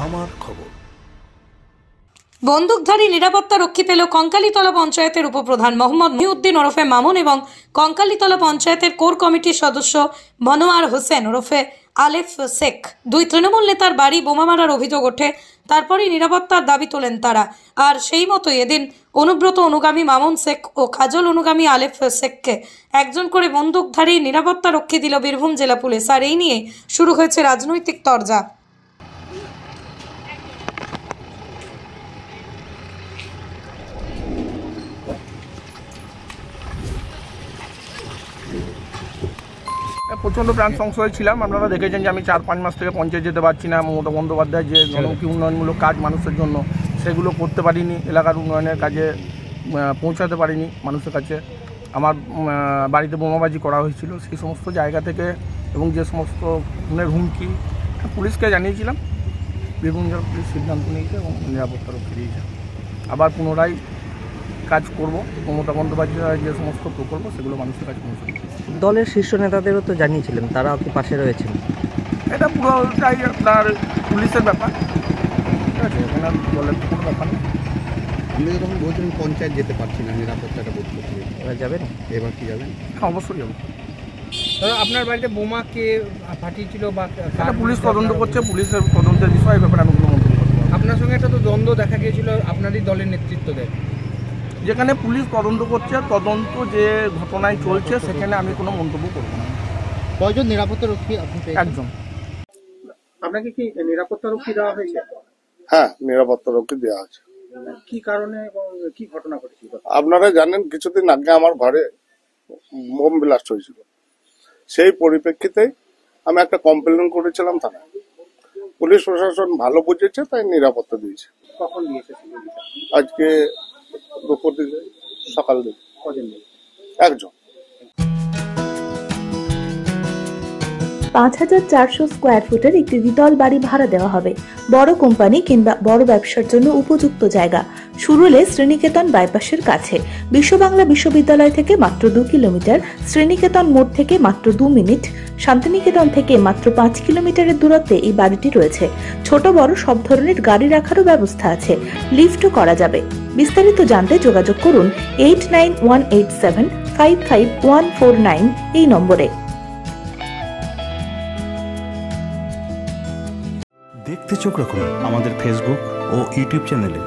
আমার খবর। বন্দুকধারী নিরাপত্তা রক্ষী পেল কঙ্কালীতলা পঞ্চায়েতের উপপ্রধান মোহাম্মদ মহিউদ্দিন ওরফে মামুন এবং কঙ্কালীতলা পঞ্চায়েতের কোর কমিটির সদস্য মনোয়ার হোসেন ওরফে আলেফ শেখ। দুই তৃণমূল নেতার বাড়ি বোমা মারার অভিযোগ ওঠে, তারপরই নিরাপত্তার দাবি তোলেন তারা। আর সেই মতোই এদিন অনুব্রত অনুগামী মামুন শেখ ও কাজল অনুগামী আলেফ শেখকে একজন করে বন্দুকধারী নিরাপত্তা রক্ষী দিল বীরভূম জেলা পুলিশ। আর এই নিয়ে শুরু হয়েছে রাজনৈতিক তরজা। প্রচণ্ড প্রাণ সংশয় ছিলাম। আপনারা দেখেছেন যে আমি 4-5 মাস থেকে পঞ্চায়েত যেতে পারছি না। মমতা বন্দ্যোপাধ্যায় যে জনমুখী উন্নয়নমূলক কাজ মানুষের জন্য, সেগুলো করতে পারিনি। এলাকার উন্নয়নের কাজে পৌঁছাতে পারিনি মানুষের কাছে। আমার বাড়িতে বোমাবাজি করা হয়েছিল, সেই সমস্ত জায়গা থেকে এবং যে সমস্ত খুনের হুমকি পুলিশকে জানিয়েছিলাম। বীরভূম জেলা পুলিশ সিদ্ধান্ত নিয়েছে এবং নিরাপত্তা রক্ষী দিয়েছে। আবার পুনরায় কাজ করব। মমতা বন্দ্যোপাধ্যায় যে সমস্ত প্রকল্প সেগুলো মানুষের কাছে পৌঁছে দেব। দলের শীর্ষ নেতাদেরও তো জানিয়েছিলেন, তারাও কি পাশে রয়েছেন? এটা পুরোটাই আপনার পুলিশের ব্যাপার, ঠিক আছে, এখানে দলের কোনো ব্যাপার নেই। আপনি যখন বলছেন পঞ্চায়েত যেতে পারছি না, নিরাপত্তাটা বোধ করছি, এবার যাবেন? এবার কি যাবেন? হ্যাঁ, অবশ্যই যাবো। আপনার বাড়িতে বোমা কে ফাটিয়েছিল বা এটা পুলিশ তদন্ত করছে, পুলিশের তদন্তের বিষয়ে ব্যাপারে আমি কোনো মন্তব্য করতে পারবো না। আপনার সঙ্গে একটা তো দ্বন্দ্ব দেখা গিয়েছিল, আপনারই দলের নেতৃত্ব দেয়। যেখানে পুলিশ তদন্ত করছে, তদন্ত যে ঘটনায় চলছে, সেখানে আমি কোনো মন্তব্য করবো না। কয়জন নিরাপত্তা রক্ষী আপনি পেয়েছেন? একজন। আপনাকে কি নিরাপত্তা রক্ষী দেওয়া হয়েছে? হ্যাঁ, নিরাপত্তা রক্ষী দেওয়া আছে। কি কারণে এবং কি ঘটনা ঘটেছিল? আপনারা জানেন কিছুদিন আগে আমার ঘরে বোম ব্লাস্ট হয়েছিল। সেই পরিপ্রেক্ষিতে আমি একটা কমপ্লেন করেছিলাম থানায়। পুলিশ প্রশাসন ভালো বুঝেছে, তাই নিরাপত্তা দিয়েছে। কখন দিয়েছে? আজকে দুপুর দিকে, সকাল দিকে। কজন? একজন। ৫,৪০০ স্কোয়ার ফুটের একটি দ্বিতল বাড়ি ভাড়া দেওয়া হবে। বড় কোম্পানি কিংবা বড় ব্যবসার জন্য উপযুক্ত জায়গা। সুরুলে শ্রীনিকেতন বাইপাসের কাছে। বিশ্ব বাংলা বিশ্ববিদ্যালয় থেকে মাত্র 2 কিলোমিটার, শ্রীনিকেতন মোড় থেকে মাত্র 2 মিনিট, শান্তিনিকেতন থেকে মাত্র 5 কিলোমিটারের দূরত্বে এই বাড়িটি রয়েছে। ছোট বড় সব ধরনের গাড়ি রাখারও ব্যবস্থা আছে, লিফটও করা যাবে। বিস্তারিত জানতে যোগাযোগ করুন 8918755149 এই নম্বরে। দেখতে চোখ রাখুন আমাদের ফেসবুক ও ইউটিউব চ্যানেলে।